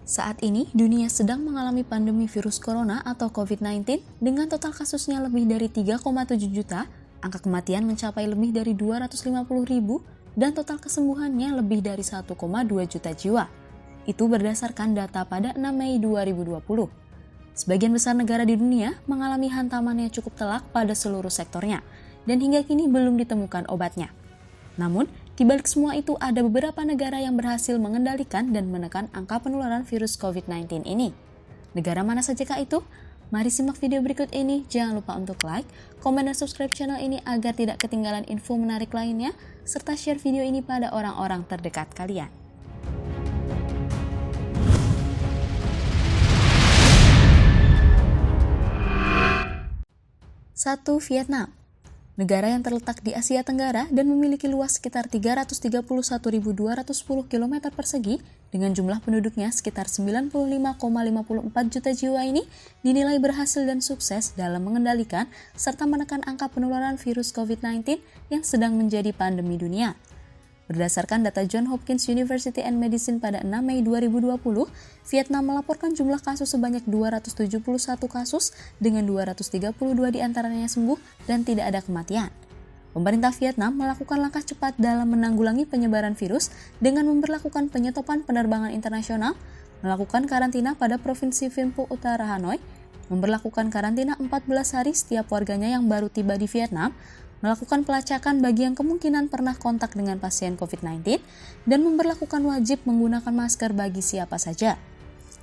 Saat ini, dunia sedang mengalami pandemi virus corona atau COVID-19 dengan total kasusnya lebih dari 3,7 juta, angka kematian mencapai lebih dari 250.000, dan total kesembuhannya lebih dari 1,2 juta jiwa. Itu berdasarkan data pada 6 Mei 2020. Sebagian besar negara di dunia mengalami hantaman yang cukup telak pada seluruh sektornya, dan hingga kini belum ditemukan obatnya. Namun, di balik semua itu ada beberapa negara yang berhasil mengendalikan dan menekan angka penularan virus COVID-19 ini. Negara mana sajakah itu? Mari simak video berikut ini. Jangan lupa untuk like, komen, dan subscribe channel ini agar tidak ketinggalan info menarik lainnya, serta share video ini pada orang-orang terdekat kalian. 1. Vietnam. Negara yang terletak di Asia Tenggara dan memiliki luas sekitar 331.210 km persegi dengan jumlah penduduknya sekitar 95,54 juta jiwa ini dinilai berhasil dan sukses dalam mengendalikan serta menekan angka penularan virus COVID-19 yang sedang menjadi pandemi dunia. Berdasarkan data Johns Hopkins University and Medicine pada 6 Mei 2020, Vietnam melaporkan jumlah kasus sebanyak 271 kasus dengan 232 diantaranya sembuh dan tidak ada kematian. Pemerintah Vietnam melakukan langkah cepat dalam menanggulangi penyebaran virus dengan memberlakukan penyetopan penerbangan internasional, melakukan karantina pada Provinsi Vinh Phu Utara Hanoi, memberlakukan karantina 14 hari setiap warganya yang baru tiba di Vietnam, melakukan pelacakan bagi yang kemungkinan pernah kontak dengan pasien COVID-19, dan memberlakukan wajib menggunakan masker bagi siapa saja.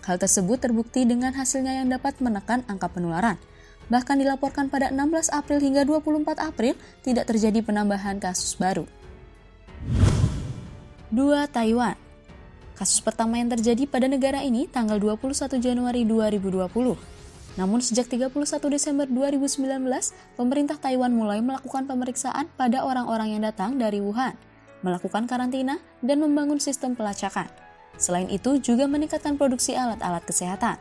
Hal tersebut terbukti dengan hasilnya yang dapat menekan angka penularan. Bahkan dilaporkan pada 16 April hingga 24 April tidak terjadi penambahan kasus baru. 2. Taiwan. Kasus pertama yang terjadi pada negara ini tanggal 21 Januari 2020. Namun sejak 31 Desember 2019, pemerintah Taiwan mulai melakukan pemeriksaan pada orang-orang yang datang dari Wuhan, melakukan karantina, dan membangun sistem pelacakan. Selain itu, juga meningkatkan produksi alat-alat kesehatan.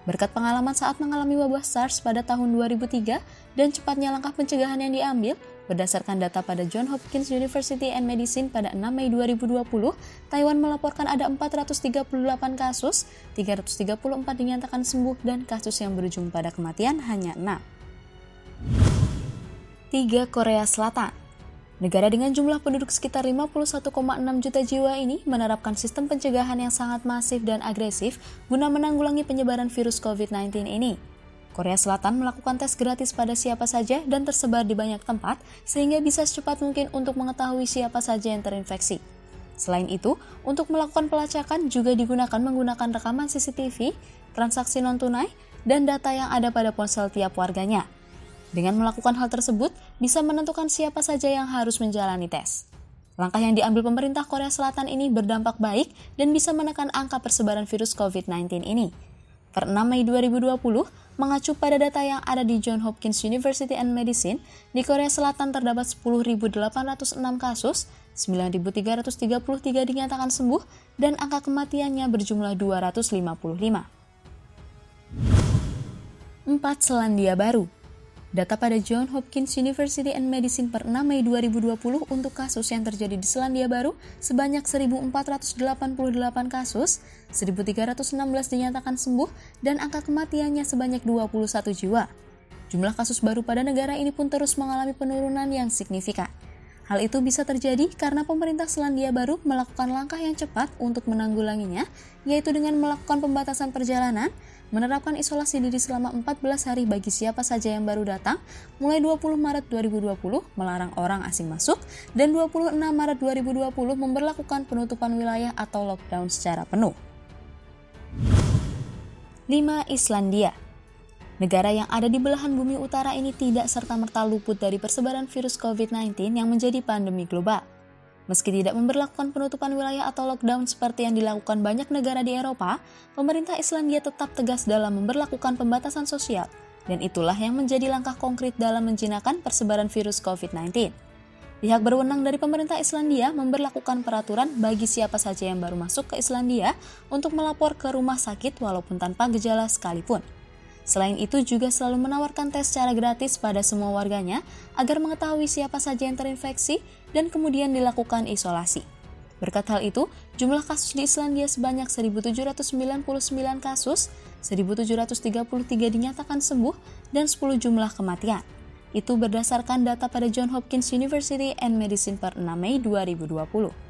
Berkat pengalaman saat mengalami wabah SARS pada tahun 2003 dan cepatnya langkah pencegahan yang diambil, berdasarkan data pada Johns Hopkins University and Medicine pada 6 Mei 2020, Taiwan melaporkan ada 438 kasus, 334 dinyatakan sembuh, dan kasus yang berujung pada kematian hanya 6. 3. Korea Selatan. Negara dengan jumlah penduduk sekitar 51,6 juta jiwa ini menerapkan sistem pencegahan yang sangat masif dan agresif guna menanggulangi penyebaran virus COVID-19 ini. Korea Selatan melakukan tes gratis pada siapa saja dan tersebar di banyak tempat sehingga bisa secepat mungkin untuk mengetahui siapa saja yang terinfeksi. Selain itu, untuk melakukan pelacakan juga digunakan menggunakan rekaman CCTV, transaksi non-tunai, dan data yang ada pada ponsel tiap warganya. Dengan melakukan hal tersebut, bisa menentukan siapa saja yang harus menjalani tes. Langkah yang diambil pemerintah Korea Selatan ini berdampak baik dan bisa menekan angka persebaran virus COVID-19 ini. Per 6 Mei 2020, mengacu pada data yang ada di Johns Hopkins University and Medicine, di Korea Selatan terdapat 10.806 kasus, 9.333 dinyatakan sembuh, dan angka kematiannya berjumlah 255. 4. Selandia Baru. Data pada Johns Hopkins University and Medicine per 6 Mei 2020 untuk kasus yang terjadi di Selandia Baru sebanyak 1.488 kasus, 1.316 dinyatakan sembuh, dan angka kematiannya sebanyak 21 jiwa. Jumlah kasus baru pada negara ini pun terus mengalami penurunan yang signifikan. Hal itu bisa terjadi karena pemerintah Selandia Baru melakukan langkah yang cepat untuk menanggulanginya, yaitu dengan melakukan pembatasan perjalanan, menerapkan isolasi diri selama 14 hari bagi siapa saja yang baru datang, mulai 20 Maret 2020 melarang orang asing masuk, dan 26 Maret 2020 memberlakukan penutupan wilayah atau lockdown secara penuh. 5. Islandia. Negara yang ada di belahan bumi utara ini tidak serta-merta luput dari persebaran virus COVID-19 yang menjadi pandemi global. Meski tidak memberlakukan penutupan wilayah atau lockdown seperti yang dilakukan banyak negara di Eropa, pemerintah Islandia tetap tegas dalam memberlakukan pembatasan sosial, dan itulah yang menjadi langkah konkret dalam menjinakkan persebaran virus COVID-19. Pihak berwenang dari pemerintah Islandia memberlakukan peraturan bagi siapa saja yang baru masuk ke Islandia untuk melapor ke rumah sakit walaupun tanpa gejala sekalipun. Selain itu juga selalu menawarkan tes secara gratis pada semua warganya agar mengetahui siapa saja yang terinfeksi dan kemudian dilakukan isolasi. Berkat hal itu, jumlah kasus di Islandia sebanyak 1.799 kasus, 1.733 dinyatakan sembuh, dan 10 jumlah kematian. Itu berdasarkan data pada Johns Hopkins University and Medicine per 6 Mei 2020.